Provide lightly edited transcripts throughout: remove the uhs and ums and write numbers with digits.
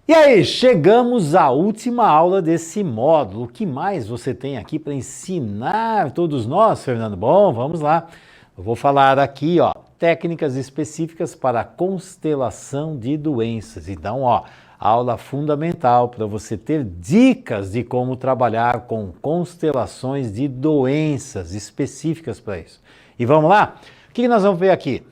E aí, chegamos à última aula desse módulo. O que mais você tem aqui para ensinar todos nós, Fernando? Bom, vamos lá. Eu vou falar aqui, técnicas específicas para a constelação de doenças. Então, aula fundamental para você ter dicas de como trabalhar com constelações de doenças específicas para isso. E vamos lá? O que nós vamos ver aqui?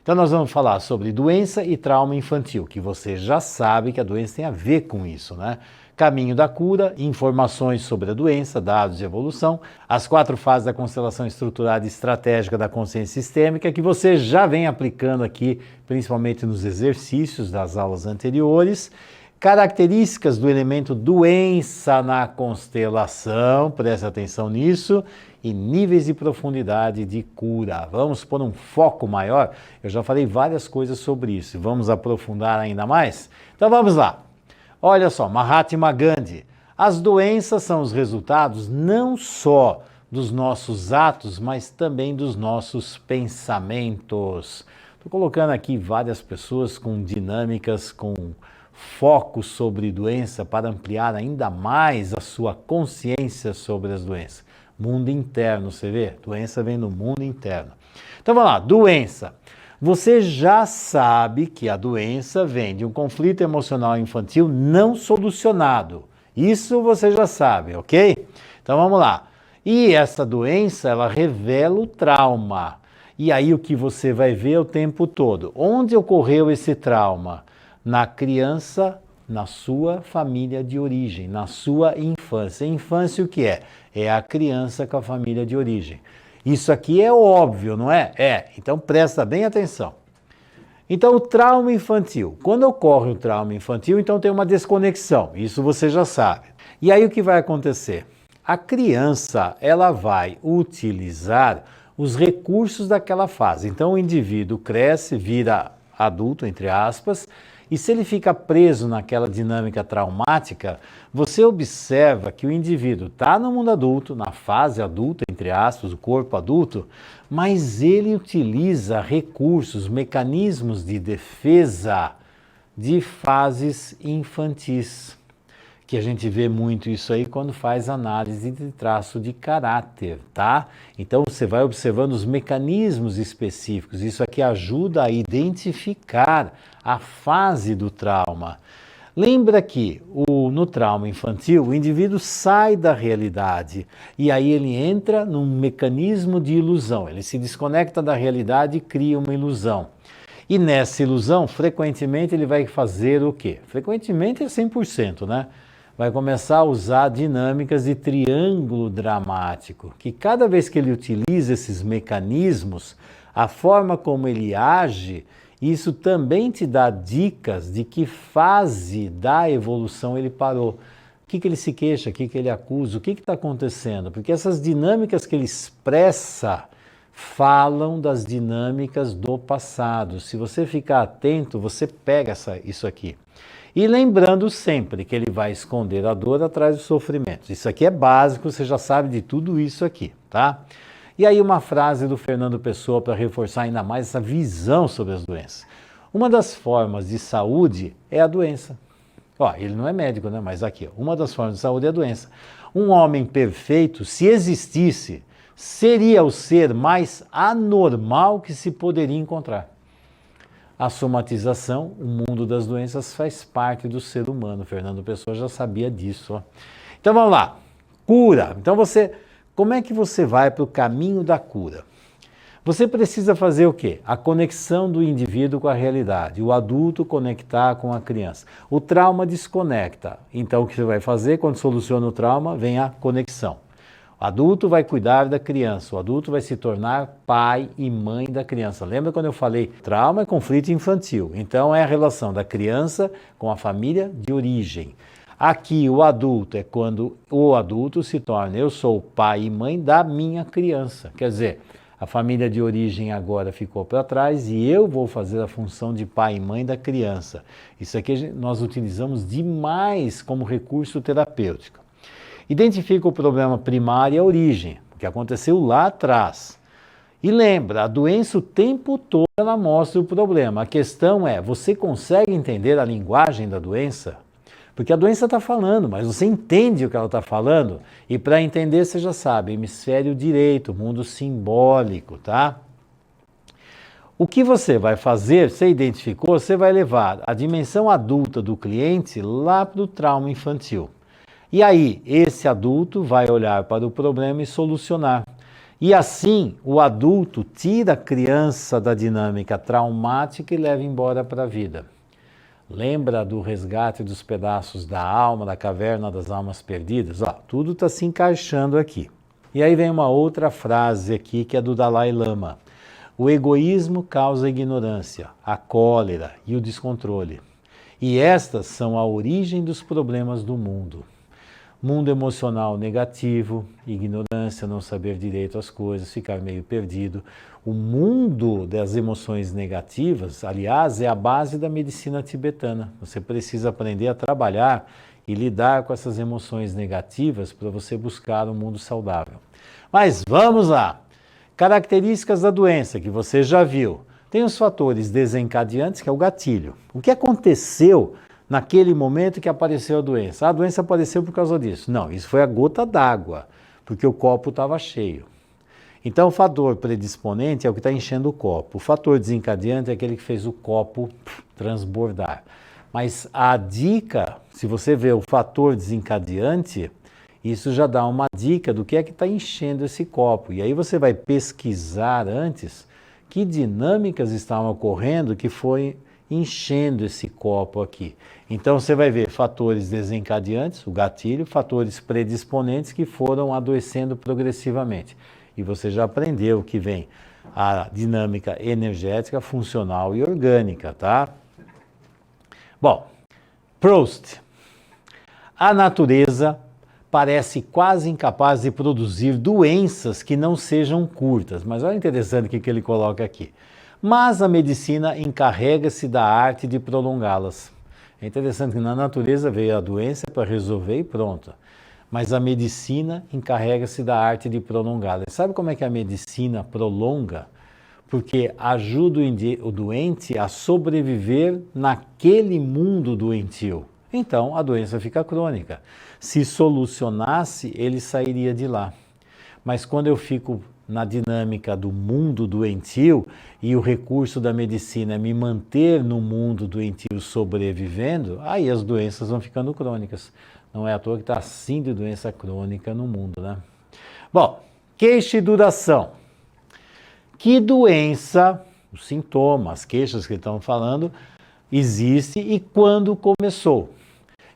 Então nós vamos falar sobre doença e trauma infantil, que você já sabe que a doença tem a ver com isso, né? Caminho da cura, informações sobre a doença, dados de evolução, as 4 fases da constelação estruturada e estratégica da consciência sistêmica, que você já vem aplicando aqui, principalmente nos exercícios das aulas anteriores, características do elemento doença na constelação, preste atenção nisso, e níveis de profundidade de cura. Vamos pôr um foco maior? Eu já falei várias coisas sobre isso. Vamos aprofundar ainda mais? Então vamos lá. Olha só, Mahatma Gandhi. As doenças são os resultados não só dos nossos atos, mas também dos nossos pensamentos. Estou colocando aqui várias pessoas com dinâmicas, com foco sobre doença para ampliar ainda mais a sua consciência sobre as doenças. Mundo interno, você vê? Doença vem no mundo interno. Então vamos lá, doença. Você já sabe que a doença vem de um conflito emocional infantil não solucionado. Isso você já sabe, ok? Então vamos lá. E essa doença, ela revela o trauma. E aí o que você vai ver o tempo todo? Onde ocorreu esse trauma? Na criança, na sua família de origem, na sua infância. Infância o que é? É a criança com a família de origem. Isso aqui é óbvio, não é? Então presta bem atenção. Então o trauma infantil. Quando ocorre o trauma infantil, então tem uma desconexão. Isso você já sabe. E aí o que vai acontecer? A criança, ela vai utilizar os recursos daquela fase. Então o indivíduo cresce, vira adulto, entre aspas, e se ele fica preso naquela dinâmica traumática, você observa que o indivíduo está no mundo adulto, na fase adulta, entre aspas, o corpo adulto, mas ele utiliza recursos, mecanismos de defesa de fases infantis. Que a gente vê muito isso aí quando faz análise de traço de caráter, tá? Então você vai observando os mecanismos específicos, isso aqui ajuda a identificar a fase do trauma. Lembra que no trauma infantil o indivíduo sai da realidade e aí ele entra num mecanismo de ilusão, ele se desconecta da realidade e cria uma ilusão. E nessa ilusão, frequentemente ele vai fazer o quê? Frequentemente é 100%, né? Vai começar a usar dinâmicas de triângulo dramático, que cada vez que ele utiliza esses mecanismos, a forma como ele age, isso também te dá dicas de que fase da evolução ele parou. O que ele se queixa, o que ele acusa, o que está acontecendo? Porque essas dinâmicas que ele expressa falam das dinâmicas do passado. Se você ficar atento, você pega isso aqui. E lembrando sempre que ele vai esconder a dor atrás do sofrimento. Isso aqui é básico, você já sabe de tudo isso aqui, tá? E aí uma frase do Fernando Pessoa para reforçar ainda mais essa visão sobre as doenças. Uma das formas de saúde é a doença. Ele não é médico, né? Mas aqui, uma das formas de saúde é a doença. Um homem perfeito, se existisse, seria o ser mais anormal que se poderia encontrar. A somatização, o mundo das doenças, faz parte do ser humano. Fernando Pessoa já sabia disso. Então vamos lá. Cura. Então como é que você vai para o caminho da cura? Você precisa fazer o quê? A conexão do indivíduo com a realidade. O adulto conectar com a criança. O trauma desconecta. Então o que você vai fazer quando soluciona o trauma? Vem a conexão. O adulto vai cuidar da criança, o adulto vai se tornar pai e mãe da criança. Lembra quando eu falei trauma é conflito infantil? Então é a relação da criança com a família de origem. Aqui o adulto é quando o adulto se torna, eu sou pai e mãe da minha criança. Quer dizer, a família de origem agora ficou para trás e eu vou fazer a função de pai e mãe da criança. Isso aqui nós utilizamos demais como recurso terapêutico. Identifica o problema primário e a origem, o que aconteceu lá atrás. E lembra, a doença o tempo todo ela mostra o problema. A questão é, você consegue entender a linguagem da doença? Porque a doença está falando, mas você entende o que ela está falando? E para entender, você já sabe, hemisfério direito, mundo simbólico, tá? O que você vai fazer, você identificou, você vai levar a dimensão adulta do cliente lá para o trauma infantil. E aí, esse adulto vai olhar para o problema e solucionar. E assim, o adulto tira a criança da dinâmica traumática e leva embora para a vida. Lembra do resgate dos pedaços da alma, da caverna das almas perdidas? Ó, tudo está se encaixando aqui. E aí vem uma outra frase aqui que é do Dalai Lama. O egoísmo causa a ignorância, a cólera e o descontrole. E estas são a origem dos problemas do mundo. Mundo emocional negativo, ignorância, não saber direito as coisas, ficar meio perdido. O mundo das emoções negativas, aliás, é a base da medicina tibetana. Você precisa aprender a trabalhar e lidar com essas emoções negativas para você buscar um mundo saudável. Mas vamos lá! Características da doença que você já viu. Tem os fatores desencadeantes, que é o gatilho. O que aconteceu naquele momento que apareceu a doença? A doença apareceu por causa disso. Não, isso foi a gota d'água, porque o copo estava cheio. Então, o fator predisponente é o que está enchendo o copo. O fator desencadeante é aquele que fez o copo transbordar. Mas a dica, se você vê o fator desencadeante, isso já dá uma dica do que é que está enchendo esse copo. E aí você vai pesquisar antes que dinâmicas estavam ocorrendo que foi enchendo esse copo aqui. Então você vai ver fatores desencadeantes, o gatilho, fatores predisponentes que foram adoecendo progressivamente. E você já aprendeu que vem a dinâmica energética, funcional e orgânica, tá? Bom, Proust. A natureza parece quase incapaz de produzir doenças que não sejam curtas. Mas olha interessante o que ele coloca aqui. Mas a medicina encarrega-se da arte de prolongá-las. É interessante que na natureza veio a doença para resolver e pronto. Mas a medicina encarrega-se da arte de prolongá-las. Sabe como é que a medicina prolonga? Porque ajuda o doente a sobreviver naquele mundo doentio. Então a doença fica crônica. Se solucionasse, ele sairia de lá. Mas quando eu fico na dinâmica do mundo doentio e o recurso da medicina é me manter no mundo doentio sobrevivendo, aí as doenças vão ficando crônicas. Não é à toa que está assim de doença crônica no mundo, né? Bom, queixa e duração. Que doença, os sintomas, as queixas que estão falando, existe e quando começou?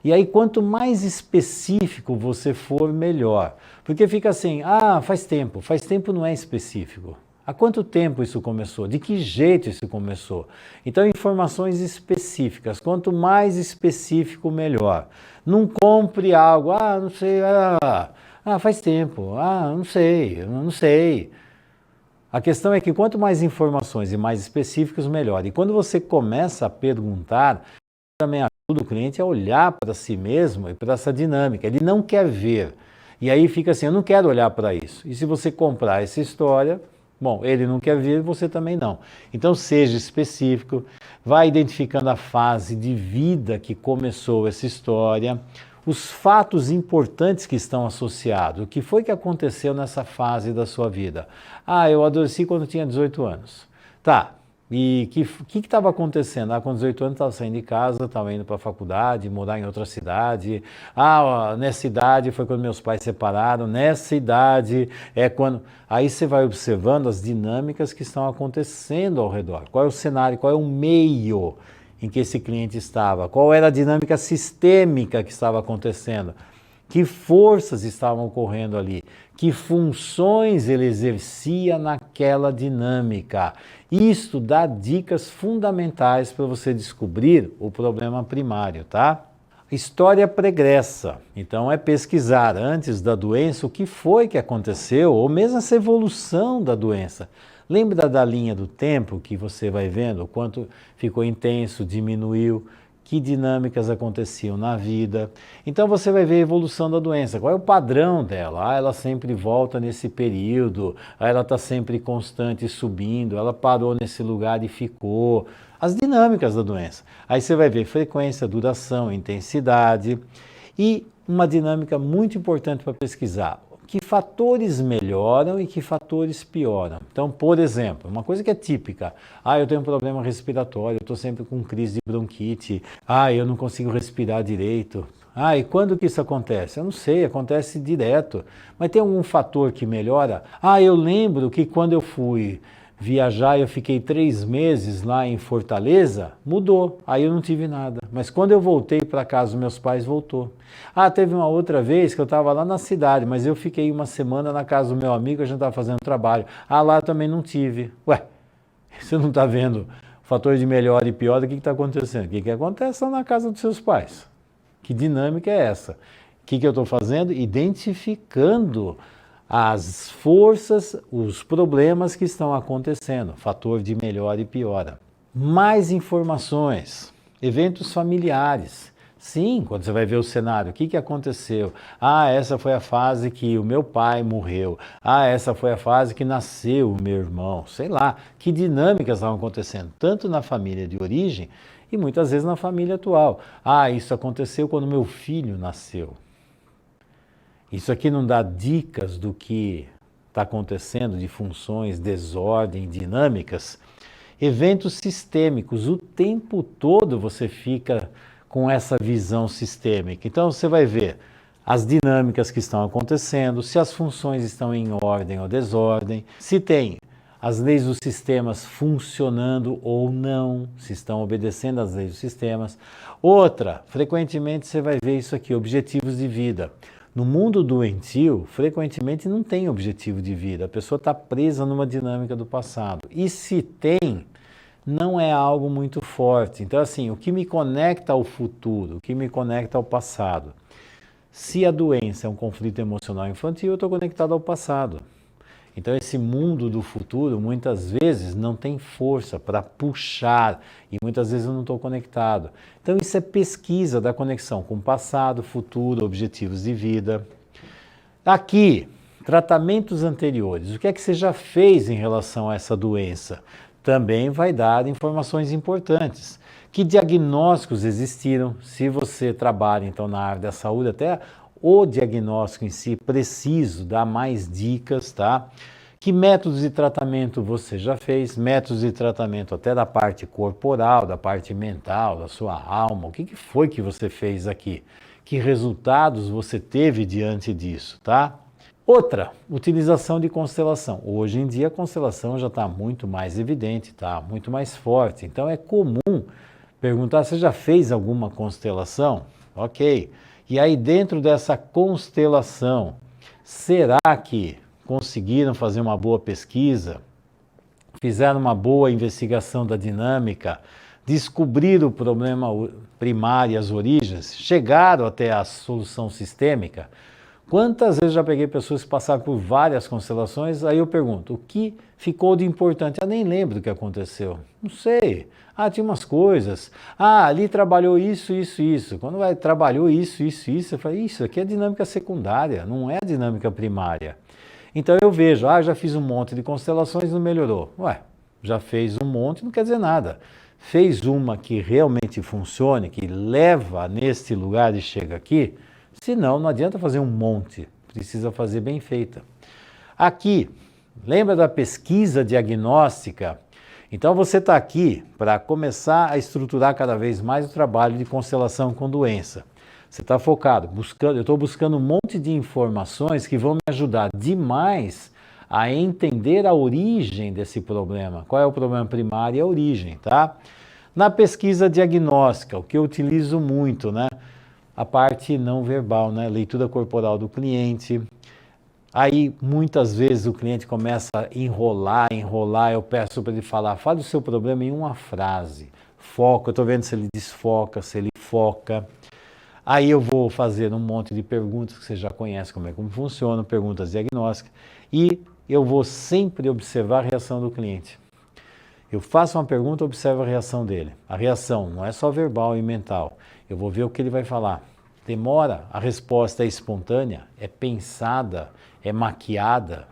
E aí, quanto mais específico você for, melhor. Porque fica assim, faz tempo não é específico. Há quanto tempo isso começou? De que jeito isso começou? Então, informações específicas. Quanto mais específico, melhor. Não compre algo, não sei, faz tempo, não sei. A questão é que quanto mais informações e mais específicos, melhor. E quando você começa a perguntar, também ajuda o cliente a olhar para si mesmo e para essa dinâmica. Ele não quer ver. E aí fica assim, eu não quero olhar para isso. E se você comprar essa história, bom, ele não quer ver, você também não. Então seja específico, vá identificando a fase de vida que começou essa história, os fatos importantes que estão associados. O que foi que aconteceu nessa fase da sua vida? Eu adoeci quando tinha 18 anos. Tá. E o que estava acontecendo? Com 18 anos estava saindo de casa, estava indo para a faculdade, morar em outra cidade. Nessa idade foi quando meus pais se separaram, nessa idade é quando... Aí você vai observando as dinâmicas que estão acontecendo ao redor. Qual é o cenário, qual é o meio em que esse cliente estava? Qual era a dinâmica sistêmica que estava acontecendo? Que forças estavam ocorrendo ali? Que funções ele exercia naquela dinâmica? Isto dá dicas fundamentais para você descobrir o problema primário, tá? História pregressa. Então é pesquisar antes da doença o que foi que aconteceu, ou mesmo essa evolução da doença. Lembra da linha do tempo que você vai vendo, o quanto ficou intenso, diminuiu, que dinâmicas aconteciam na vida. Então você vai ver a evolução da doença, qual é o padrão dela. Ela sempre volta nesse período, ela está sempre constante subindo, ela parou nesse lugar e ficou. as dinâmicas da doença. Aí você vai ver frequência, duração, intensidade e uma dinâmica muito importante para pesquisar. Que fatores melhoram e que fatores pioram. Então, por exemplo, uma coisa que é típica, eu tenho um problema respiratório, eu estou sempre com crise de bronquite, eu não consigo respirar direito. E quando que isso acontece? Eu não sei, acontece direto. Mas tem algum fator que melhora? Eu lembro que quando eu fui viajar, eu fiquei 3 meses lá em Fortaleza, mudou, aí eu não tive nada. Mas quando eu voltei para casa dos meus pais, voltou. Teve uma outra vez que eu estava lá na cidade, mas eu fiquei uma semana na casa do meu amigo, a gente estava fazendo trabalho. Lá eu também não tive. Ué, você não está vendo o fator de melhor e pior, o que está acontecendo? O que acontece lá na casa dos seus pais? Que dinâmica é essa? O que eu estou fazendo? Identificando as forças, os problemas que estão acontecendo, fator de melhora e piora. Mais informações, eventos familiares. Sim, quando você vai ver o cenário, o que aconteceu? Essa foi a fase que o meu pai morreu. Essa foi a fase que nasceu o meu irmão. Sei lá, que dinâmicas estavam acontecendo, tanto na família de origem e muitas vezes na família atual. Isso aconteceu quando meu filho nasceu. Isso aqui não dá dicas do que está acontecendo, de funções, desordem, dinâmicas. Eventos sistêmicos, o tempo todo você fica com essa visão sistêmica. Então você vai ver as dinâmicas que estão acontecendo, se as funções estão em ordem ou desordem, se tem as leis dos sistemas funcionando ou não, se estão obedecendo às leis dos sistemas. Outra, frequentemente você vai ver isso aqui, objetivos de vida. No mundo doentio, frequentemente não tem objetivo de vida, a pessoa está presa numa dinâmica do passado. E se tem, não é algo muito forte. Então, assim, o que me conecta ao futuro, o que me conecta ao passado? Se a doença é um conflito emocional infantil, eu estou conectado ao passado. Então, esse mundo do futuro, muitas vezes, não tem força para puxar e muitas vezes eu não estou conectado. Então, isso é pesquisa da conexão com o passado, futuro, objetivos de vida. Aqui, tratamentos anteriores. O que é que você já fez em relação a essa doença? Também vai dar informações importantes. Que diagnósticos existiram? Se você trabalha, então, na área da saúde, até o diagnóstico em si preciso dá mais dicas, tá? Que métodos de tratamento você já fez? Métodos de tratamento até da parte corporal, da parte mental, da sua alma. O que foi que você fez aqui? Que resultados você teve diante disso, tá? Outra, utilização de constelação. Hoje em dia a constelação já está muito mais evidente, tá? Muito mais forte. Então é comum perguntar, você já fez alguma constelação? Ok. E aí dentro dessa constelação, será que conseguiram fazer uma boa pesquisa? Fizeram uma boa investigação da dinâmica? Descobriram o problema primário e as origens? Chegaram até a solução sistêmica? Quantas vezes já peguei pessoas que passaram por várias constelações, aí eu pergunto, o que ficou de importante? Eu nem lembro do que aconteceu. Não sei. Tinha umas coisas. Ali trabalhou isso, isso, isso. Quando trabalhou isso, isso, isso, eu falei, isso aqui é dinâmica secundária, não é a dinâmica primária. Então eu vejo, já fiz um monte de constelações e não melhorou. Já fez um monte, não quer dizer nada. Fez uma que realmente funcione, que leva neste lugar e chega aqui, senão não adianta fazer um monte, precisa fazer bem feita. Aqui, lembra da pesquisa diagnóstica? Então você está aqui para começar a estruturar cada vez mais o trabalho de constelação com doença. Você está focado, eu estou buscando um monte de informações que vão me ajudar demais a entender a origem desse problema. Qual é o problema primário e a origem, tá? Na pesquisa diagnóstica, o que eu utilizo muito, né? A parte não verbal, né? Leitura corporal do cliente. Aí, muitas vezes, o cliente começa a enrolar, eu peço para ele falar, fale o seu problema em uma frase. Foca, eu estou vendo se ele desfoca, se ele foca. Aí eu vou fazer um monte de perguntas que você já conhece como funciona, perguntas diagnósticas, e eu vou sempre observar a reação do cliente. Eu faço uma pergunta, observo a reação dele. A reação não é só verbal e mental. Eu vou ver o que ele vai falar. Demora, a resposta é espontânea, é pensada, é maquiada.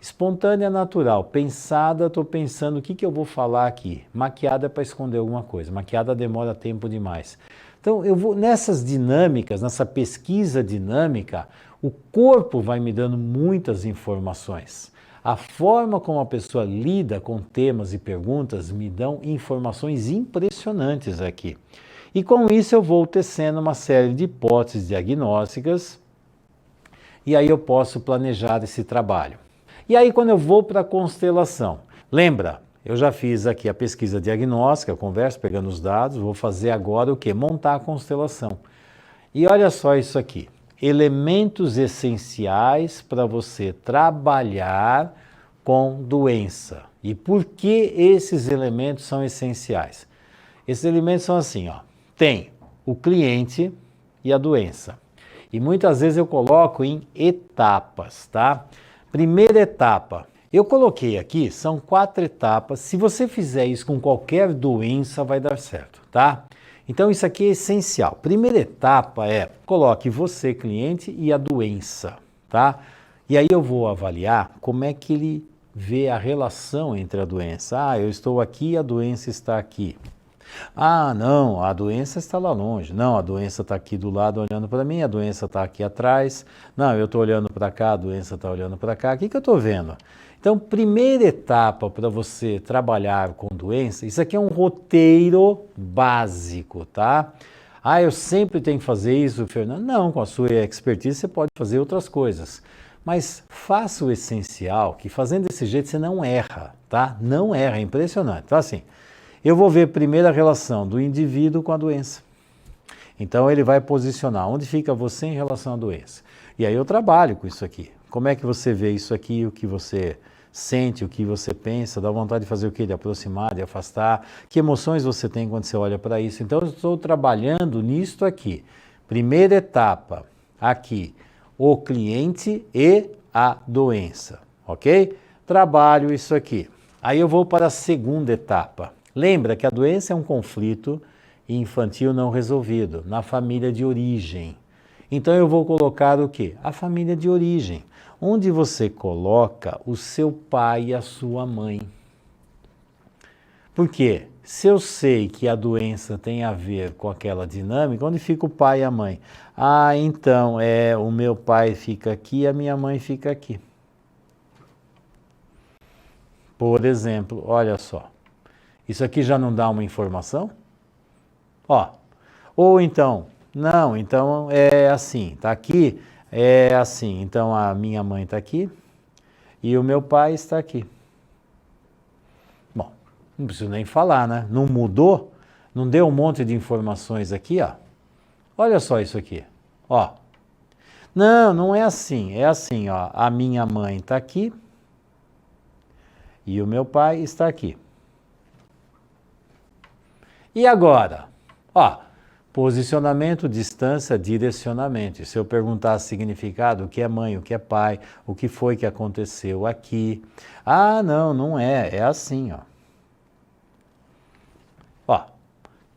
Espontânea, natural. Pensada, estou pensando o que eu vou falar aqui. Maquiada é para esconder alguma coisa. Maquiada demora tempo demais. Então, eu vou nessas dinâmicas, nessa pesquisa dinâmica, o corpo vai me dando muitas informações. A forma como a pessoa lida com temas e perguntas me dão informações impressionantes aqui. E com isso eu vou tecendo uma série de hipóteses diagnósticas e aí eu posso planejar esse trabalho. E aí quando eu vou para a constelação, lembra, eu já fiz aqui a pesquisa diagnóstica, converso pegando os dados, vou fazer agora o quê? Montar a constelação. E olha só isso aqui, elementos essenciais para você trabalhar com doença. E por que esses elementos são essenciais? Esses elementos são assim, ó, tem o cliente e a doença. E muitas vezes eu coloco em etapas, tá? Primeira etapa, eu coloquei aqui, são 4 etapas. Se você fizer isso com qualquer doença, vai dar certo, tá? Então isso aqui é essencial. Primeira etapa é, coloque você, cliente, e a doença, tá? E aí eu vou avaliar como é que ele vê a relação entre a doença. Ah, eu estou aqui e a doença está aqui. Ah, não, a doença está lá longe. Não, a doença está aqui do lado olhando para mim, a doença está aqui atrás. Não, eu estou olhando para cá, a doença está olhando para cá. O que eu estou vendo? Então, primeira etapa para você trabalhar com doença, isso aqui é um roteiro básico, tá? Ah, eu sempre tenho que fazer isso, Fernando. Não, com a sua expertise você pode fazer outras coisas. Mas faça o essencial, que fazendo desse jeito você não erra, tá? Não erra, é impressionante. Então, assim, eu vou ver primeiro a relação do indivíduo com a doença. Então ele vai posicionar onde fica você em relação à doença. E aí eu trabalho com isso aqui. Como é que você vê isso aqui, o que você sente, o que você pensa, dá vontade de fazer o quê? De aproximar, de afastar. Que emoções você tem quando você olha para isso? Então eu estou trabalhando nisto aqui. Primeira etapa, aqui, o cliente e a doença, ok? Trabalho isso aqui. Aí eu vou para a segunda etapa. Lembra que a doença é um conflito infantil não resolvido na família de origem. Então eu vou colocar o quê? A família de origem, onde você coloca o seu pai e a sua mãe. Por quê? Se eu sei que a doença tem a ver com aquela dinâmica, onde fica o pai e a mãe? Ah, então, o meu pai fica aqui e a minha mãe fica aqui. Por exemplo, olha só. Isso aqui já não dá uma informação? Ó, ou então, não, então é assim, tá aqui, é assim, então a minha mãe está aqui e o meu pai está aqui. Bom, não preciso nem falar, né? Não mudou? Não deu um monte de informações aqui, ó? Olha só isso aqui, ó. Não, não é assim, ó, a minha mãe está aqui e o meu pai está aqui. E agora? Ó, posicionamento, distância, direcionamento. E se eu perguntar significado, o que é mãe, o que é pai, o que foi que aconteceu aqui? Ah, não, não é, é assim, ó. Ó,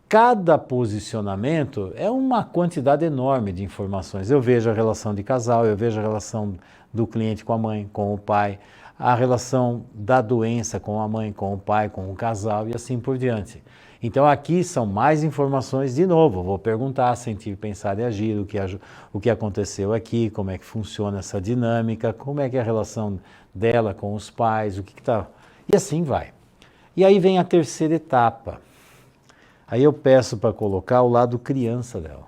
cada posicionamento é uma quantidade enorme de informações. Eu vejo a relação de casal, eu vejo a relação do cliente com a mãe, com o pai, a relação da doença com a mãe, com o pai, com o casal e assim por diante. Então aqui são mais informações de novo, vou perguntar, sentir, pensar e agir, o que aconteceu aqui, como é que funciona essa dinâmica, como é que é a relação dela com os pais, o que está... E assim vai. E aí vem a terceira etapa. Aí eu peço para colocar o lado criança dela.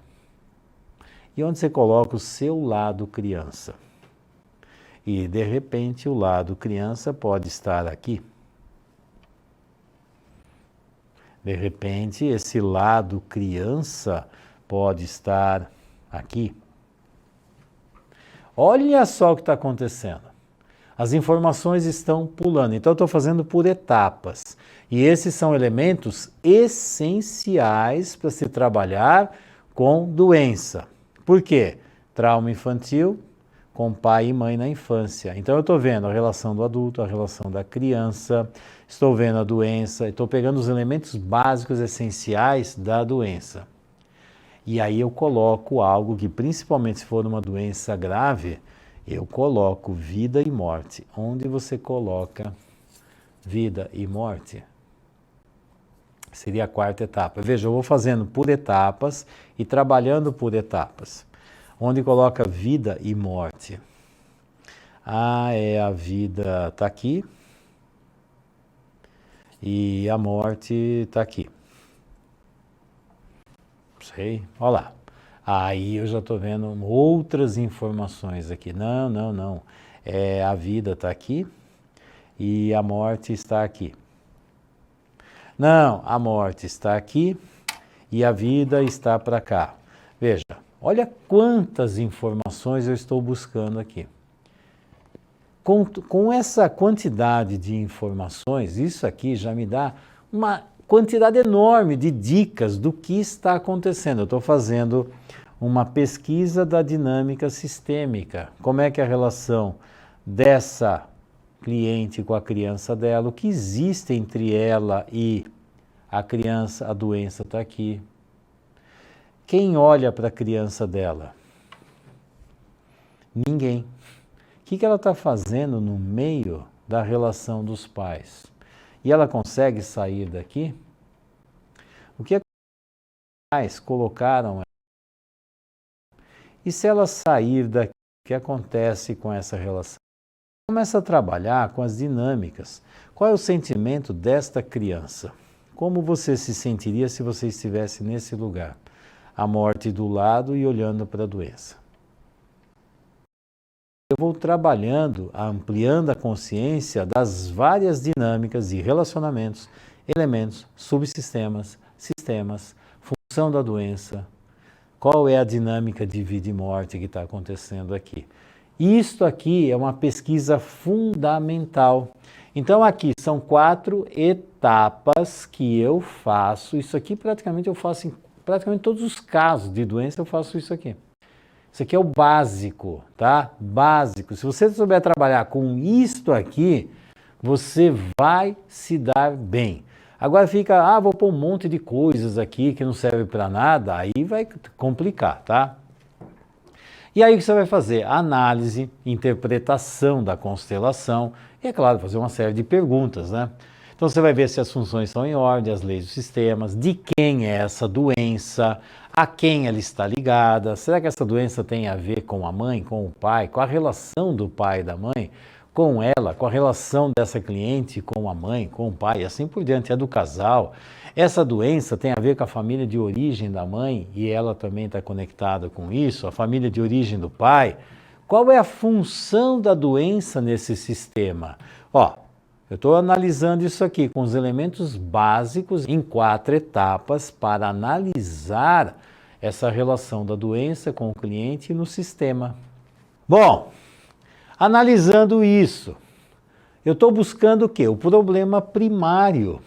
E onde você coloca o seu lado criança? E de repente o lado criança pode estar aqui. De repente, esse lado criança pode estar aqui. Olha só o que está acontecendo. As informações estão pulando. Então, eu estou fazendo por etapas. E esses são elementos essenciais para se trabalhar com doença. Por quê? Trauma infantil com pai e mãe na infância. Então, eu estou vendo a relação do adulto, a relação da criança, estou vendo a doença, estou pegando os elementos básicos, essenciais da doença. E aí eu coloco algo que, principalmente se for uma doença grave, Eu coloco vida e morte. Onde você coloca vida e morte? Seria a quarta etapa. Veja, eu vou fazendo por etapas e trabalhando por etapas. Onde coloca vida e morte? Ah, a vida está aqui e a morte está aqui. Sei, olha lá. Aí eu já estou vendo outras informações aqui. Não. A vida está aqui e a morte está aqui. Não, a morte está aqui e a vida está para cá. Veja, olha quantas informações eu estou buscando aqui. Com essa quantidade de informações, isso aqui já me dá uma quantidade enorme de dicas do que está acontecendo. Eu estou fazendo uma pesquisa da dinâmica sistêmica. Como é que é a relação dessa cliente com a criança dela, o que existe entre ela e a criança, a doença está aqui. Quem olha para a criança dela? Ninguém. O que ela está fazendo no meio da relação dos pais? E ela consegue sair daqui? O que os pais colocaram ela? E se ela sair daqui, o que acontece com essa relação? Começa a trabalhar com as dinâmicas. Qual é o sentimento desta criança? Como você se sentiria se você estivesse nesse lugar? A morte do lado e olhando para a doença. Eu vou trabalhando, ampliando a consciência das várias dinâmicas de relacionamentos, elementos, subsistemas, sistemas, função da doença. Qual é a dinâmica de vida e morte que está acontecendo aqui? Isto aqui é uma pesquisa fundamental. Então aqui são 4 etapas que eu faço. Isso aqui praticamente eu faço em praticamente todos os casos de doença, eu faço isso aqui. Isso aqui é o básico, tá? Básico. Se você souber trabalhar com isto aqui, você vai se dar bem. Agora fica, vou pôr um monte de coisas aqui que não serve para nada, aí vai complicar, tá? E aí o que você vai fazer? Análise, interpretação da constelação e, é claro, fazer uma série de perguntas, né? Então você vai ver se as funções estão em ordem, as leis dos sistemas, de quem é essa doença, a quem ela está ligada, será que essa doença tem a ver com a mãe, com o pai, com a relação do pai e da mãe, com ela, com a relação dessa cliente com a mãe, com o pai, e assim por diante, é do casal. Essa doença tem a ver com a família de origem da mãe e ela também está conectada com isso, a família de origem do pai. Qual é a função da doença nesse sistema? Eu estou analisando isso aqui com os elementos básicos em 4 etapas para analisar essa relação da doença com o cliente no sistema. Bom, analisando isso, eu estou buscando o quê? O problema primário.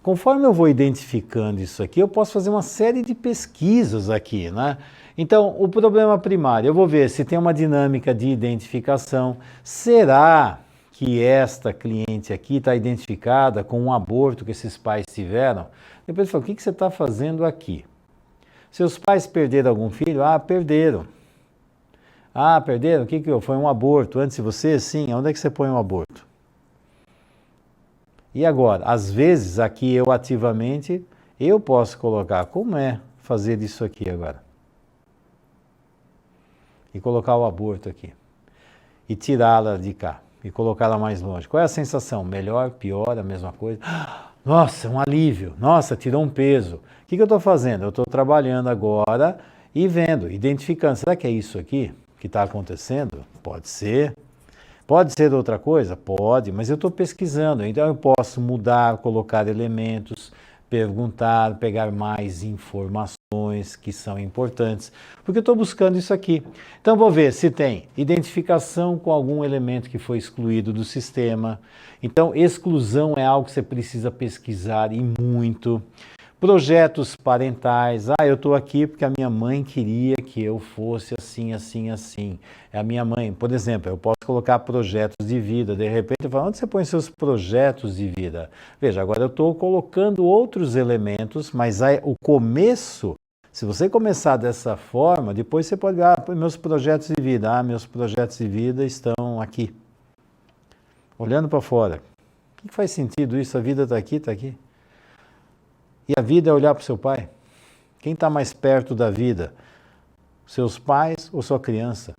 Conforme eu vou identificando isso aqui, eu posso fazer uma série de pesquisas aqui, né? Então, o problema primário, eu vou ver se tem uma dinâmica de identificação. Será que esta cliente aqui está identificada com um aborto que esses pais tiveram? Depois eu falo, o que você está fazendo aqui? Seus pais perderam algum filho? Perderam. Perderam? O que foi? Um aborto. Antes de você? Sim. Onde é que você põe um aborto? E agora? Às vezes, aqui eu ativamente, eu posso colocar, como é fazer isso aqui agora? E colocar o aborto aqui. E tirá-la de cá. E colocá-la mais longe. Qual é a sensação? Melhor, pior, a mesma coisa? Nossa, um alívio. Nossa, tirou um peso. O que eu estou fazendo? Eu estou trabalhando agora e vendo, identificando. Será que é isso aqui que está acontecendo? Pode ser. Pode ser outra coisa? Pode, mas eu estou pesquisando. Então eu posso mudar, colocar elementos, perguntar, pegar mais informações que são importantes, porque eu estou buscando isso aqui. Então vou ver se tem identificação com algum elemento que foi excluído do sistema. Então exclusão é algo que você precisa pesquisar e muito. Projetos parentais, eu estou aqui porque a minha mãe queria que eu fosse assim, assim, assim. É a minha mãe, por exemplo, eu posso colocar projetos de vida, de repente eu falo, onde você põe seus projetos de vida? Veja, agora eu estou colocando outros elementos, mas o começo Se você começar dessa forma, depois você pode ver, meus projetos de vida, meus projetos de vida estão aqui. Olhando para fora. O que faz sentido isso? A vida está aqui, está aqui. E a vida é olhar para o seu pai. Quem está mais perto da vida? Seus pais ou sua criança?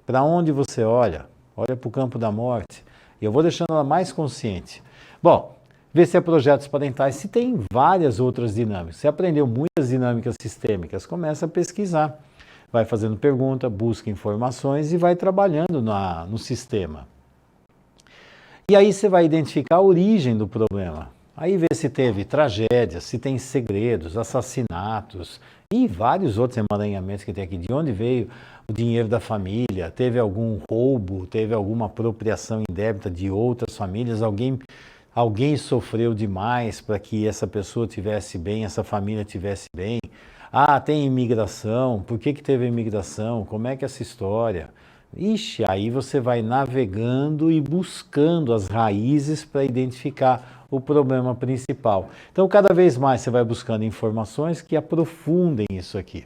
Para onde você olha? Olha para o campo da morte. E eu vou deixando ela mais consciente. Bom, vê se é projetos parentais, se tem várias outras dinâmicas. Você aprendeu muitas dinâmicas sistêmicas, começa a pesquisar. Vai fazendo pergunta, busca informações e vai trabalhando no sistema. E aí você vai identificar a origem do problema. Aí vê se teve tragédias, se tem segredos, assassinatos e vários outros emaranhamentos que tem aqui. De onde veio o dinheiro da família? Teve algum roubo? Teve alguma apropriação indébita de outras famílias? Alguém sofreu demais para que essa pessoa tivesse bem, essa família tivesse bem? Tem imigração. Por que teve imigração? Como é que é essa história? Ixi, aí você vai navegando e buscando as raízes para identificar o problema principal. Então, cada vez mais você vai buscando informações que aprofundem isso aqui.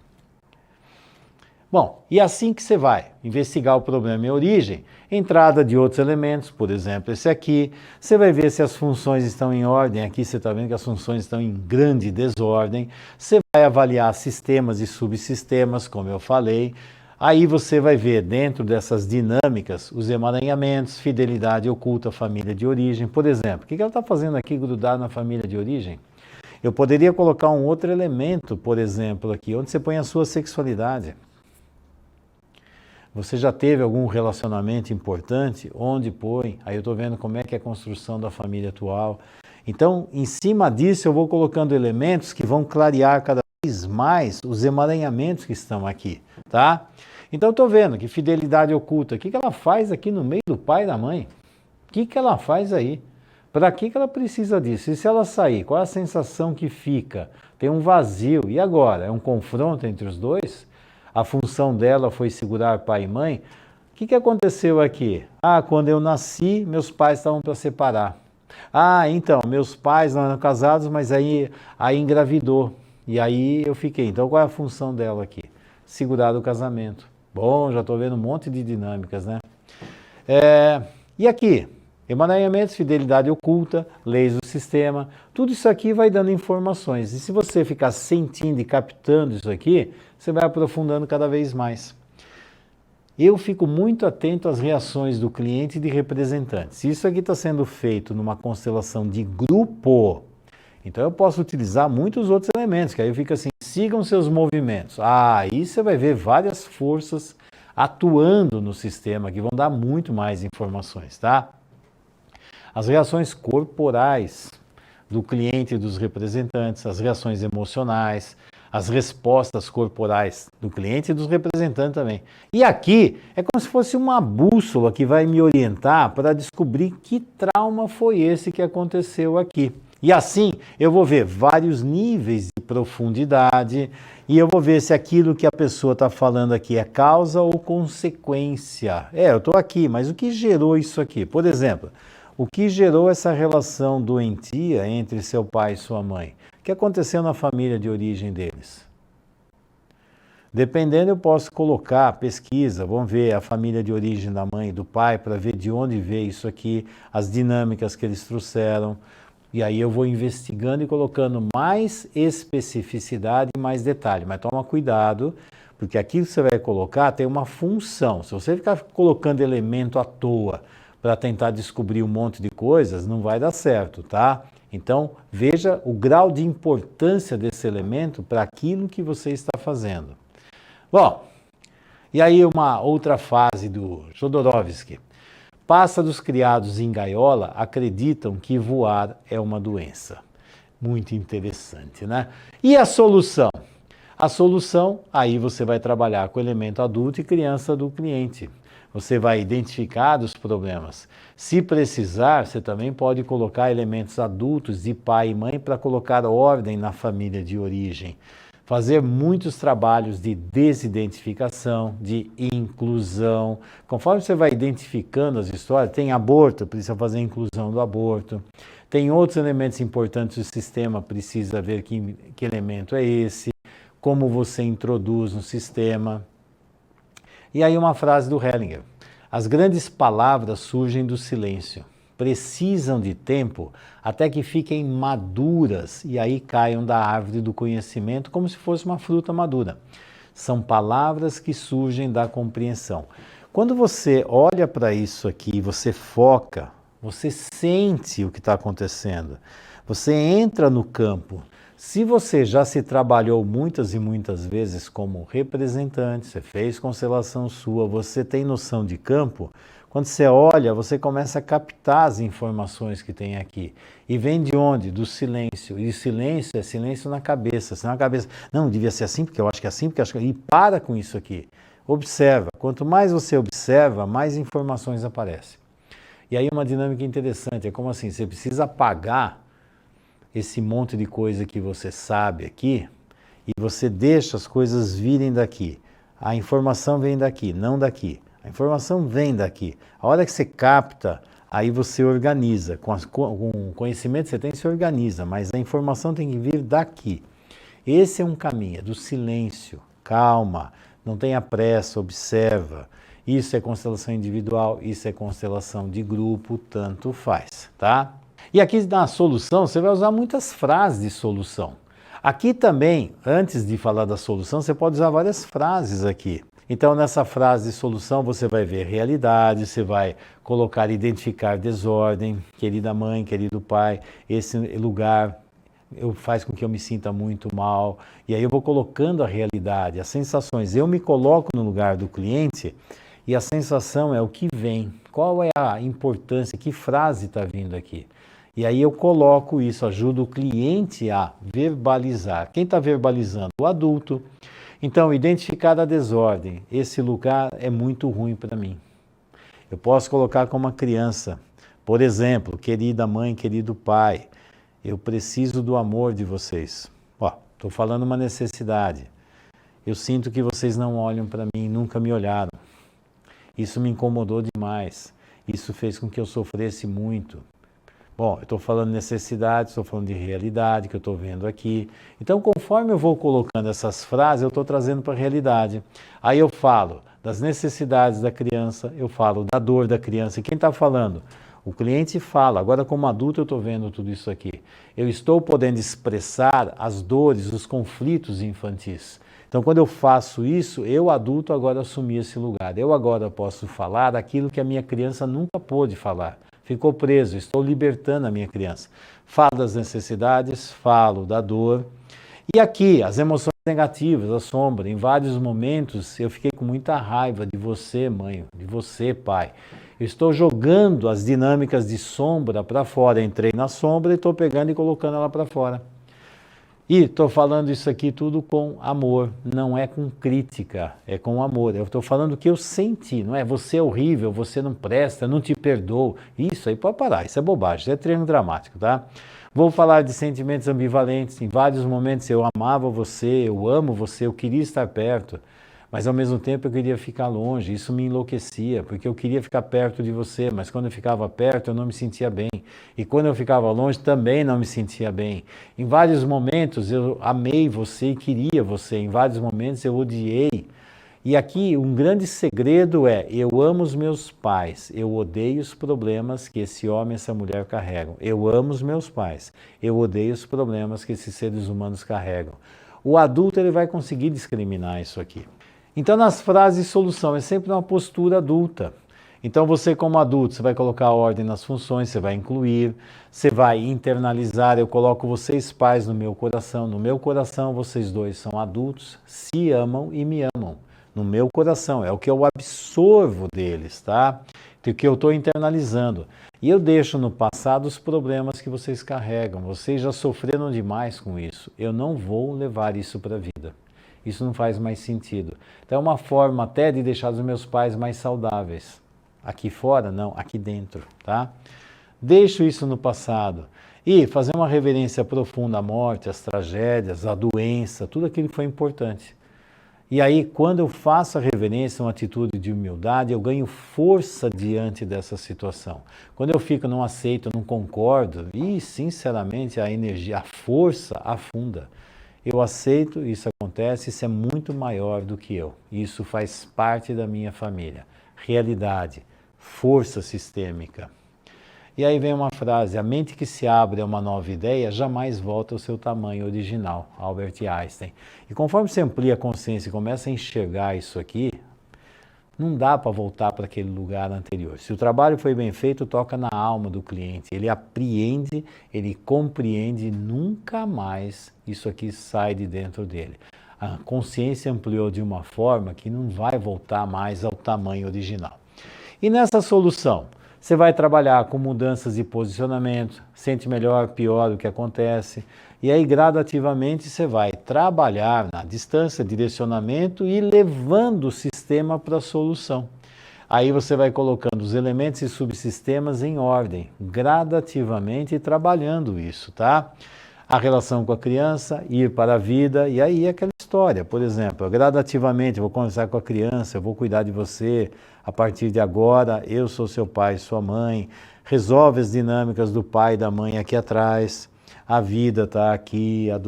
Bom, e assim que você vai investigar o problema e a origem, entrada de outros elementos, por exemplo, esse aqui, você vai ver se as funções estão em ordem. Aqui você está vendo que as funções estão em grande desordem. Você vai avaliar sistemas e subsistemas, como eu falei. Aí você vai ver dentro dessas dinâmicas os emaranhamentos, fidelidade oculta, família de origem. Por exemplo, o que ela está fazendo aqui grudado na família de origem? Eu poderia colocar um outro elemento, por exemplo, aqui, onde você põe a sua sexualidade. Você já teve algum relacionamento importante? Onde põe? Aí eu estou vendo como é que é a construção da família atual. Então, em cima disso, eu vou colocando elementos que vão clarear cada vez mais os emaranhamentos que estão aqui, tá? Então, eu estou vendo que fidelidade oculta, o que ela faz aqui no meio do pai e da mãe? O que ela faz aí? Para que ela precisa disso? E se ela sair, qual é a sensação que fica? Tem um vazio. E agora? É um confronto entre os dois? A função dela foi segurar pai e mãe? O que aconteceu aqui? Quando eu nasci, meus pais estavam para separar. Então, meus pais não eram casados, mas aí engravidou. E aí eu fiquei. Então, qual é a função dela aqui? Segurar o casamento. Bom, já estou vendo um monte de dinâmicas, né? E aqui? Emaranhamentos, fidelidade oculta, leis do sistema, tudo isso aqui vai dando informações. E se você ficar sentindo e captando isso aqui, você vai aprofundando cada vez mais. Eu fico muito atento às reações do cliente e de representantes. Se isso aqui está sendo feito numa constelação de grupo, então eu posso utilizar muitos outros elementos, que aí eu fico assim, sigam seus movimentos. Aí você vai ver várias forças atuando no sistema que vão dar muito mais informações, tá? As reações corporais do cliente e dos representantes, as reações emocionais, as respostas corporais do cliente e dos representantes também. E aqui é como se fosse uma bússola que vai me orientar para descobrir que trauma foi esse que aconteceu aqui. E assim eu vou ver vários níveis de profundidade e eu vou ver se aquilo que a pessoa está falando aqui é causa ou consequência. Eu estou aqui, mas o que gerou isso aqui? Por exemplo, o que gerou essa relação doentia entre seu pai e sua mãe? O que aconteceu na família de origem deles? Dependendo, eu posso colocar pesquisa, vamos ver a família de origem da mãe e do pai, para ver de onde veio isso aqui, as dinâmicas que eles trouxeram. E aí eu vou investigando e colocando mais especificidade e mais detalhe. Mas toma cuidado, porque aquilo que você vai colocar tem uma função. Se você ficar colocando elemento à toa, para tentar descobrir um monte de coisas, não vai dar certo, tá? Então, veja o grau de importância desse elemento para aquilo que você está fazendo. Bom, e aí uma outra fase do Jodorowsky. Pássaros criados em gaiola acreditam que voar é uma doença. Muito interessante, né? E a solução? A solução, aí você vai trabalhar com o elemento adulto e criança do cliente. Você vai identificar os problemas. Se precisar, você também pode colocar elementos adultos de pai e mãe para colocar ordem na família de origem. Fazer muitos trabalhos de desidentificação, de inclusão. Conforme você vai identificando as histórias, tem aborto, precisa fazer a inclusão do aborto. Tem outros elementos importantes do sistema, precisa ver que elemento é esse. como você introduz no sistema. E aí uma frase do Hellinger: as grandes palavras surgem do silêncio, precisam de tempo até que fiquem maduras e aí caiam da árvore do conhecimento como se fosse uma fruta madura. São palavras que surgem da compreensão. Quando você olha para isso aqui, você foca, você sente o que está acontecendo, você entra no campo. Se você já se trabalhou muitas e muitas vezes como representante, você fez constelação sua, você tem noção de campo, quando você olha, você começa a captar as informações que tem aqui. E vem de onde? Do silêncio. E silêncio é silêncio na cabeça. Senão a cabeça, não, devia ser assim, porque eu acho que é assim, porque eu acho que... E para com isso aqui. Observa. Quanto mais você observa, mais informações aparecem. E aí uma dinâmica interessante, é como assim, você precisa apagar esse monte de coisa que você sabe aqui, e você deixa as coisas virem daqui. A informação vem daqui, não daqui. A informação vem daqui. A hora que você capta, aí você organiza. Com o conhecimento que você tem, você organiza, mas a informação tem que vir daqui. Esse é um caminho, é do silêncio. Calma, não tenha pressa, observa. Isso é constelação individual, isso é constelação de grupo, tanto faz, tá? E aqui na solução, você vai usar muitas frases de solução. Aqui também, antes de falar da solução, você pode usar várias frases aqui. Então, nessa frase de solução, você vai ver realidade, você vai colocar identificar desordem, querida mãe, querido pai, esse lugar faz com que eu me sinta muito mal. E aí eu vou colocando a realidade, as sensações. Eu me coloco no lugar do cliente e a sensação é o que vem. Qual é a importância, que frase está vindo aqui? E aí eu coloco isso, ajudo o cliente a verbalizar. Quem está verbalizando? O adulto. Então, identificar a desordem. Esse lugar é muito ruim para mim. Eu posso colocar como uma criança. Por exemplo, querida mãe, querido pai, eu preciso do amor de vocês. Estou falando uma necessidade. Eu sinto que vocês não olham para mim, nunca me olharam. Isso me incomodou demais. Isso fez com que eu sofresse muito. Bom, eu estou falando necessidade, estou falando de realidade que eu estou vendo aqui. Então, conforme eu vou colocando essas frases, eu estou trazendo para a realidade. Aí eu falo das necessidades da criança, eu falo da dor da criança. E quem está falando? O cliente fala. Agora, como adulto, eu estou vendo tudo isso aqui. Eu estou podendo expressar as dores, os conflitos infantis. Então, quando eu faço isso, eu, adulto, agora assumi esse lugar. Eu agora posso falar aquilo que a minha criança nunca pôde falar. Ficou preso, estou libertando a minha criança. Falo das necessidades, falo da dor. E aqui, as emoções negativas, a sombra. Em vários momentos, eu fiquei com muita raiva de você, mãe, de você, pai. Eu estou jogando as dinâmicas de sombra para fora. Entrei na sombra e estou pegando e colocando ela para fora. E estou falando isso aqui tudo com amor, não é com crítica, é com amor. Eu estou falando o que eu senti, não é você é horrível, você não presta, não te perdoo. Isso aí pode parar, isso é bobagem, isso é treino dramático, tá? Vou falar de sentimentos ambivalentes. Em vários momentos eu amava você, eu amo você, eu queria estar perto, mas ao mesmo tempo eu queria ficar longe. Isso me enlouquecia, porque eu queria ficar perto de você, mas quando eu ficava perto eu não me sentia bem. E quando eu ficava longe também não me sentia bem. Em vários momentos eu amei você e queria você, em vários momentos eu odiei. E aqui um grande segredo é, eu amo os meus pais, eu odeio os problemas que esse homem e essa mulher carregam. Eu amo os meus pais, eu odeio os problemas que esses seres humanos carregam. O adulto ele vai conseguir discriminar isso aqui. Então nas frases de solução é sempre uma postura adulta. Então você como adulto, você vai colocar ordem nas funções, você vai incluir, você vai internalizar, eu coloco vocês pais no meu coração vocês dois são adultos, se amam e me amam. No meu coração, é o que eu absorvo deles, tá? O que eu estou internalizando. E eu deixo no passado os problemas que vocês carregam, vocês já sofreram demais com isso, eu não vou levar isso para a vida. Isso não faz mais sentido. Então é uma forma até de deixar os meus pais mais saudáveis. Aqui fora, não, aqui dentro, tá? Deixo isso no passado. E fazer uma reverência profunda à morte, às tragédias, à doença, tudo aquilo que foi importante. E aí, quando eu faço a reverência, uma atitude de humildade, eu ganho força diante dessa situação. Quando eu fico, não aceito, não concordo, e sinceramente a energia, a força afunda. eu aceito, isso acontece, isso é muito maior do que eu. Isso faz parte da minha família. Realidade, força sistêmica. E aí vem uma frase, a mente que se abre a uma nova ideia jamais volta ao seu tamanho original, Albert Einstein. E conforme você amplia a consciência e começa a enxergar isso aqui, não dá para voltar para aquele lugar anterior. Se o trabalho foi bem feito, toca na alma do cliente. Ele apreende, ele compreende, nunca mais isso aqui sai de dentro dele. A consciência ampliou de uma forma que não vai voltar mais ao tamanho original. E nessa solução, você vai trabalhar com mudanças de posicionamento, sente melhor, pior o que acontece, e aí gradativamente você vai trabalhar na distância, direcionamento e levando o sistema para a solução. Aí você vai colocando os elementos e subsistemas em ordem, gradativamente trabalhando isso, tá? A relação com a criança, ir para a vida, e aí é aquela história. Por exemplo, gradativamente eu vou conversar com a criança, eu vou cuidar de você, a partir de agora eu sou seu pai, sua mãe, resolve as dinâmicas do pai e da mãe aqui atrás, a vida está aqui, a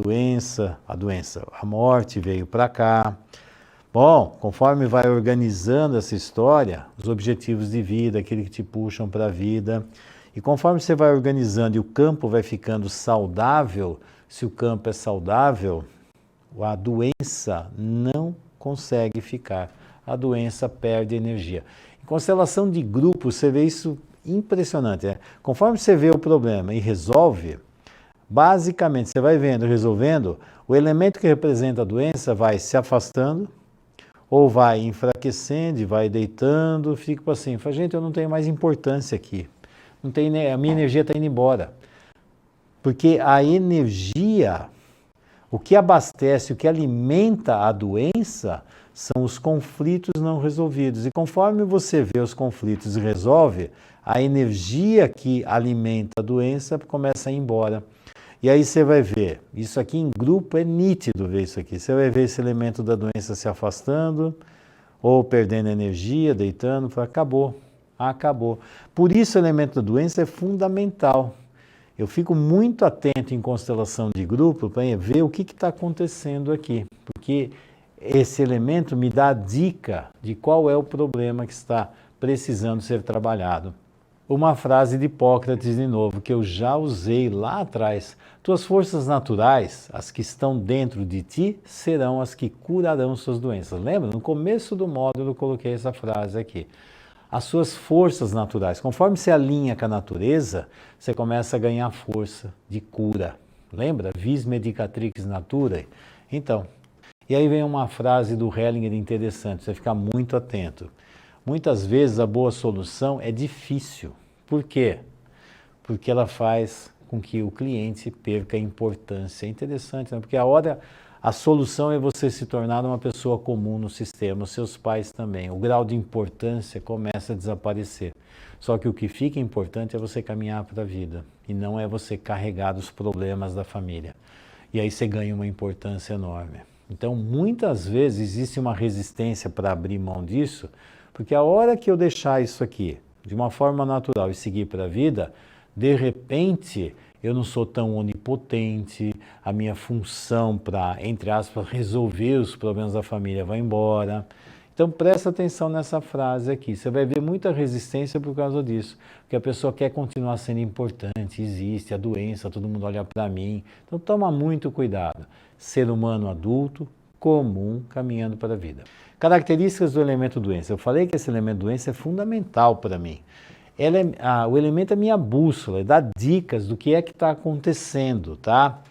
morte veio para cá. Bom, conforme vai organizando essa história, os objetivos de vida, aqueles que te puxam para a vida, e conforme você vai organizando e o campo vai ficando saudável, se o campo é saudável, a doença não consegue ficar. A doença perde energia. Em constelação de grupo, você vê isso impressionante. Né? Conforme você vê o problema e resolve, basicamente você vai vendo, resolvendo, o elemento que representa a doença vai se afastando, ou vai enfraquecendo, vai deitando, fica assim, fala, gente, eu não tenho mais importância aqui. Não tem, a minha energia está indo embora. Porque a energia, o que abastece, o que alimenta a doença, são os conflitos não resolvidos. E conforme você vê os conflitos e resolve, a energia que alimenta a doença começa a ir embora. E aí você vai ver, isso aqui em grupo é nítido ver isso aqui. Você vai ver esse elemento da doença se afastando, ou perdendo energia, deitando, fala, acabou. Acabou. Por isso o elemento da doença é fundamental. Eu fico muito atento em constelação de grupo para ver o que está acontecendo aqui, porque esse elemento me dá a dica de qual é o problema que está precisando ser trabalhado. Uma frase de Hipócrates de novo, que eu já usei lá atrás. Tuas forças naturais, as que estão dentro de ti, serão as que curarão suas doenças. Lembra? No começo do módulo eu coloquei essa frase aqui. As suas forças naturais. Conforme você alinha com a natureza, você começa a ganhar força de cura. Lembra? Vis medicatrix natura. Então, e aí vem uma frase do Hellinger interessante, você ficar muito atento. Muitas vezes a boa solução é difícil. Por quê? Porque ela faz com que o cliente perca a importância. É interessante, né? Porque a solução é você se tornar uma pessoa comum no sistema, os seus pais também. O grau de importância começa a desaparecer. Só que o que fica importante é você caminhar para a vida e não é você carregar os problemas da família. E aí você ganha uma importância enorme. Então, muitas vezes existe uma resistência para abrir mão disso, porque a hora que eu deixar isso aqui de uma forma natural e seguir para a vida, de repente eu não sou tão onipotente, a minha função para, entre aspas, resolver os problemas da família vai embora. Então presta atenção nessa frase aqui, você vai ver muita resistência por causa disso, porque a pessoa quer continuar sendo importante, existe a doença, todo mundo olha para mim, então toma muito cuidado. Ser humano adulto, comum, caminhando para a vida. Características do elemento doença. Eu falei que esse elemento doença é fundamental para mim. O elemento é minha bússola, dá dicas do que é que está acontecendo, tá?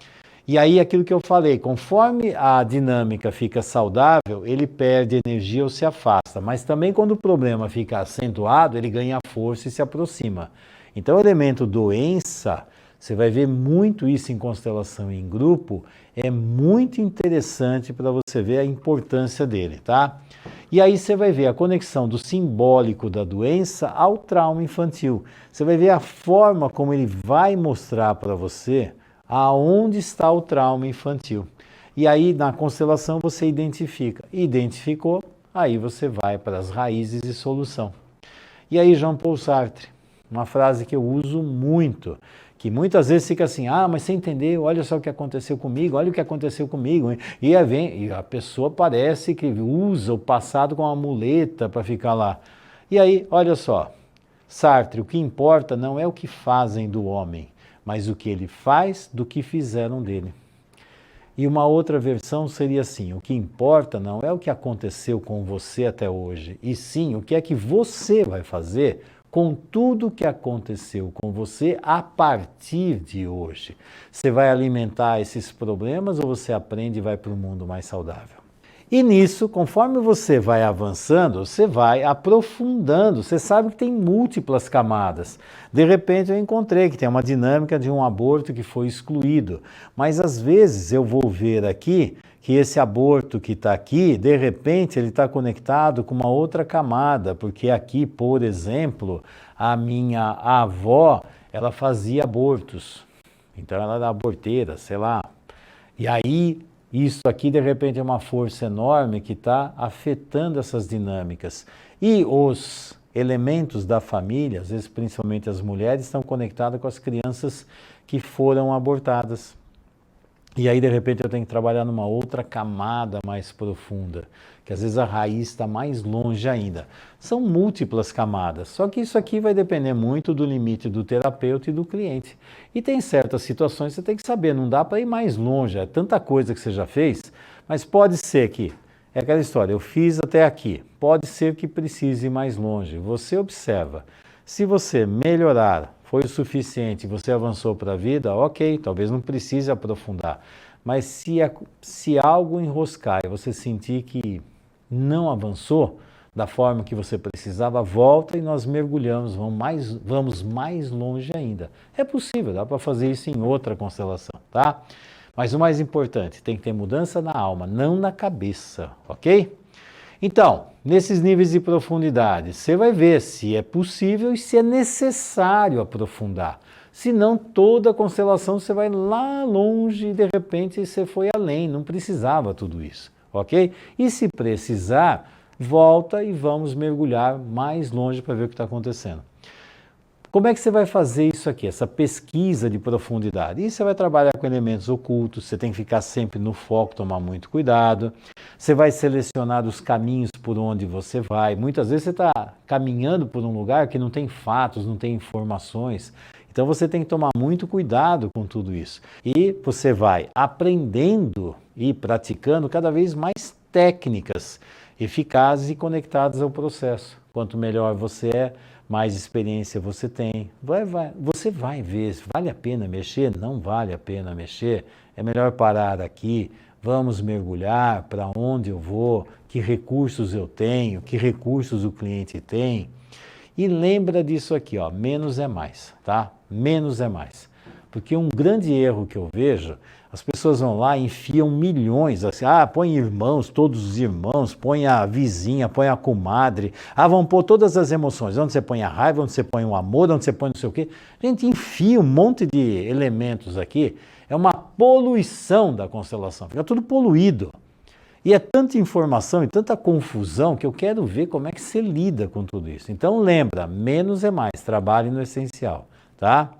E aí aquilo que eu falei, conforme a dinâmica fica saudável, ele perde energia ou se afasta. Mas também quando o problema fica acentuado, ele ganha força e se aproxima. Então o elemento doença, você vai ver muito isso em constelação em grupo, é muito interessante para você ver a importância dele, tá? E aí você vai ver a conexão do simbólico da doença ao trauma infantil. Você vai ver a forma como ele vai mostrar para você aonde está o trauma infantil. E aí na constelação você identifica. Identificou, aí você vai para as raízes de solução. E aí Jean Paul Sartre, uma frase que eu uso muito, que muitas vezes fica assim, mas você entendeu, olha só o que aconteceu comigo, olha o que aconteceu comigo. E a pessoa parece que usa o passado como uma muleta para ficar lá. E aí, olha só, Sartre, o que importa não é o que fazem do homem, mas o que ele faz do que fizeram dele. E uma outra versão seria assim, o que importa não é o que aconteceu com você até hoje, e sim o que é que você vai fazer com tudo que aconteceu com você a partir de hoje. Você vai alimentar esses problemas ou você aprende e vai para um mundo mais saudável? E nisso, conforme você vai avançando, você vai aprofundando. Você sabe que tem múltiplas camadas. De repente eu encontrei que tem uma dinâmica de um aborto que foi excluído. Mas às vezes eu vou ver aqui que esse aborto que está aqui, de repente ele está conectado com uma outra camada. Porque aqui, por exemplo, a minha avó, ela fazia abortos. Então ela era aborteira, sei lá. E aí isso aqui, de repente, é uma força enorme que está afetando essas dinâmicas. E os elementos da família, às vezes principalmente as mulheres, estão conectados com as crianças que foram abortadas. E aí, de repente, eu tenho que trabalhar numa outra camada mais profunda, que às vezes a raiz está mais longe ainda. São múltiplas camadas, só que isso aqui vai depender muito do limite do terapeuta e do cliente. E tem certas situações que você tem que saber, não dá para ir mais longe, é tanta coisa que você já fez, mas pode ser que, é aquela história, eu fiz até aqui, pode ser que precise ir mais longe. Você observa, se você melhorar, foi o suficiente, você avançou para a vida, ok, talvez não precise aprofundar. Mas se algo enroscar e você sentir que não avançou da forma que você precisava, volta e nós mergulhamos, vamos mais longe ainda. É possível, dá para fazer isso em outra constelação, tá? Mas o mais importante, tem que ter mudança na alma, não na cabeça, ok? Então, nesses níveis de profundidade, você vai ver se é possível e se é necessário aprofundar. Senão, toda a constelação você vai lá longe e de repente você foi além, não precisava tudo isso, ok? E se precisar, volta e vamos mergulhar mais longe para ver o que está acontecendo. Como é que você vai fazer isso aqui, essa pesquisa de profundidade? E você vai trabalhar com elementos ocultos, você tem que ficar sempre no foco, tomar muito cuidado. Você vai selecionar os caminhos por onde você vai. Muitas vezes você está caminhando por um lugar que não tem fatos, não tem informações. Então você tem que tomar muito cuidado com tudo isso. E você vai aprendendo e praticando cada vez mais técnicas eficazes e conectadas ao processo. Quanto melhor você é, mais experiência você tem. Você vai ver, vale a pena mexer? Não vale a pena mexer? É melhor parar aqui, vamos mergulhar, para onde eu vou, que recursos eu tenho, que recursos o cliente tem. E lembra disso aqui, ó, menos é mais, tá? Menos é mais. Porque um grande erro que eu vejo, as pessoas vão lá e enfiam milhões, assim, põe irmãos, todos os irmãos, põe a vizinha, põe a comadre, vão pôr todas as emoções, onde você põe a raiva, onde você põe o amor, onde você põe não sei o quê. A gente enfia um monte de elementos aqui, é uma poluição da constelação, fica tudo poluído. E é tanta informação e tanta confusão que eu quero ver como é que você lida com tudo isso. Então lembra, menos é mais, trabalhe no essencial, tá?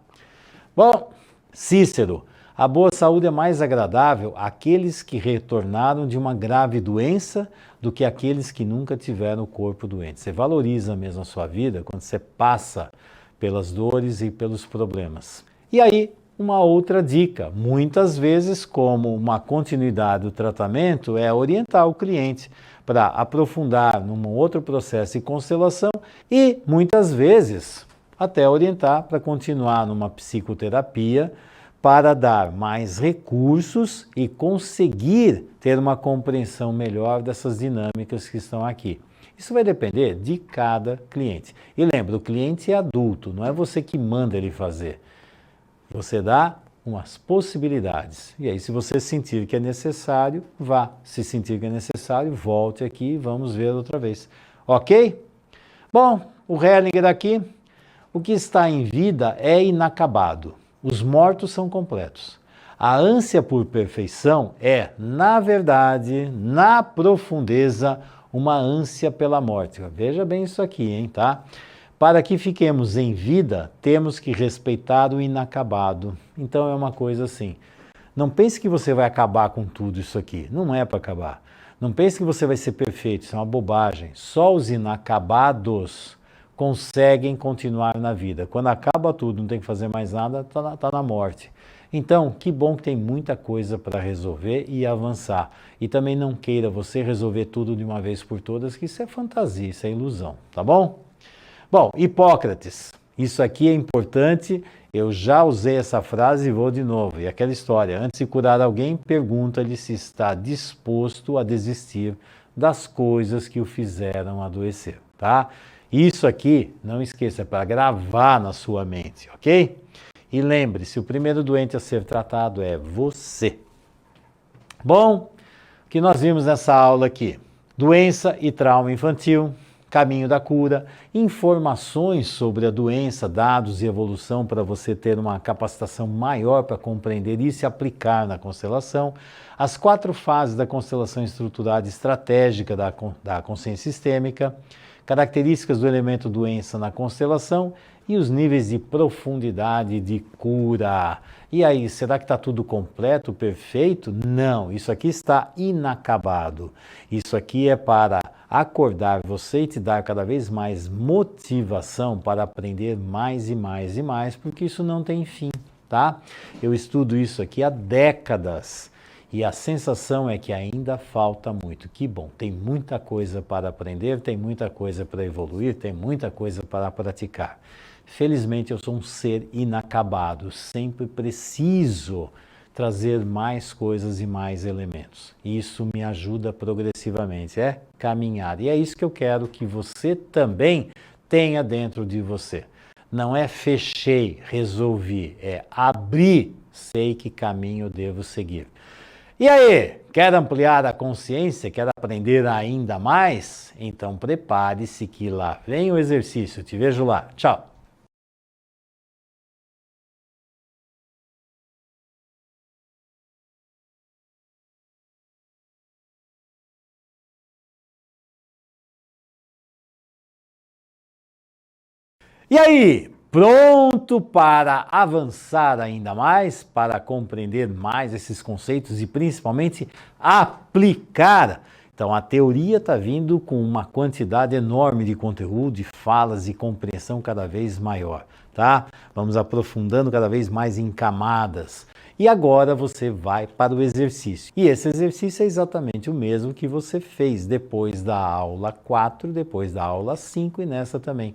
Bom, Cícero, a boa saúde é mais agradável àqueles que retornaram de uma grave doença do que àqueles que nunca tiveram o corpo doente. Você valoriza mesmo a sua vida quando você passa pelas dores e pelos problemas. E aí, uma outra dica, muitas vezes como uma continuidade do tratamento é orientar o cliente para aprofundar num outro processo de constelação e muitas vezes até orientar para continuar numa psicoterapia para dar mais recursos e conseguir ter uma compreensão melhor dessas dinâmicas que estão aqui. Isso vai depender de cada cliente. E lembra, o cliente é adulto, não é você que manda ele fazer. Você dá umas possibilidades. E aí, se você sentir que é necessário, vá. Se sentir que é necessário, volte aqui e vamos ver outra vez. Ok? Bom, o Hellinger aqui, o que está em vida é inacabado. Os mortos são completos. A ânsia por perfeição é, na verdade, na profundeza, uma ânsia pela morte. Veja bem isso aqui, hein, tá? Para que fiquemos em vida, temos que respeitar o inacabado. Então é uma coisa assim. Não pense que você vai acabar com tudo isso aqui. Não é para acabar. Não pense que você vai ser perfeito. Isso é uma bobagem. Só os inacabados conseguem continuar na vida. Quando acaba tudo, não tem que fazer mais nada, tá na morte. Então, que bom que tem muita coisa para resolver e avançar. E também não queira você resolver tudo de uma vez por todas, que isso é fantasia, isso é ilusão, tá bom? Bom, Hipócrates, isso aqui é importante, eu já usei essa frase e vou de novo. E aquela história, antes de curar alguém, pergunta-lhe se está disposto a desistir das coisas que o fizeram adoecer, tá? Isso aqui, não esqueça, é para gravar na sua mente, ok? E lembre-se, o primeiro doente a ser tratado é você. Bom, o que nós vimos nessa aula aqui? Doença e trauma infantil, caminho da cura, informações sobre a doença, dados e evolução para você ter uma capacitação maior para compreender isso e aplicar na constelação, as 4 fases da constelação estruturada estratégica da consciência sistêmica, características do elemento doença na constelação e os níveis de profundidade de cura. E aí, será que está tudo completo, perfeito? Não, isso aqui está inacabado. Isso aqui é para acordar você e te dar cada vez mais motivação para aprender mais e mais e mais, porque isso não tem fim, tá? Eu estudo isso aqui há décadas. E a sensação é que ainda falta muito. Que bom, tem muita coisa para aprender, tem muita coisa para evoluir, tem muita coisa para praticar. Felizmente eu sou um ser inacabado, sempre preciso trazer mais coisas e mais elementos. Isso me ajuda progressivamente, é caminhar. E é isso que eu quero que você também tenha dentro de você. Não é fechei, resolvi, é abrir, sei que caminho devo seguir. E aí, quer ampliar a consciência, quer aprender ainda mais? Então prepare-se que lá vem o exercício. Te vejo lá. Tchau! E aí, pronto para avançar ainda mais, para compreender mais esses conceitos e principalmente aplicar? Então, a teoria está vindo com uma quantidade enorme de conteúdo, de falas e compreensão cada vez maior, tá? Vamos aprofundando cada vez mais em camadas. E agora você vai para o exercício. E esse exercício é exatamente o mesmo que você fez depois da aula 4, depois da aula 5 e nessa também.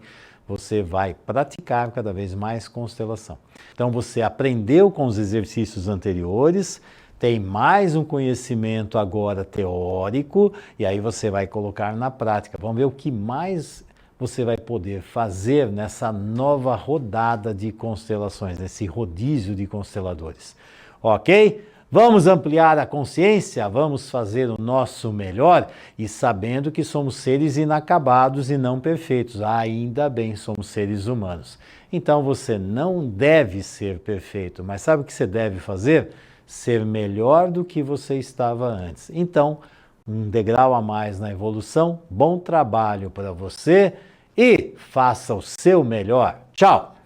Você vai praticar cada vez mais constelação. Então você aprendeu com os exercícios anteriores, tem mais um conhecimento agora teórico, e aí você vai colocar na prática. Vamos ver o que mais você vai poder fazer nessa nova rodada de constelações, nesse rodízio de consteladores. Ok? Vamos ampliar a consciência, vamos fazer o nosso melhor e sabendo que somos seres inacabados e não perfeitos. Ainda bem, somos seres humanos. Então você não deve ser perfeito, mas sabe o que você deve fazer? Ser melhor do que você estava antes. Então, um degrau a mais na evolução, bom trabalho para você e faça o seu melhor. Tchau!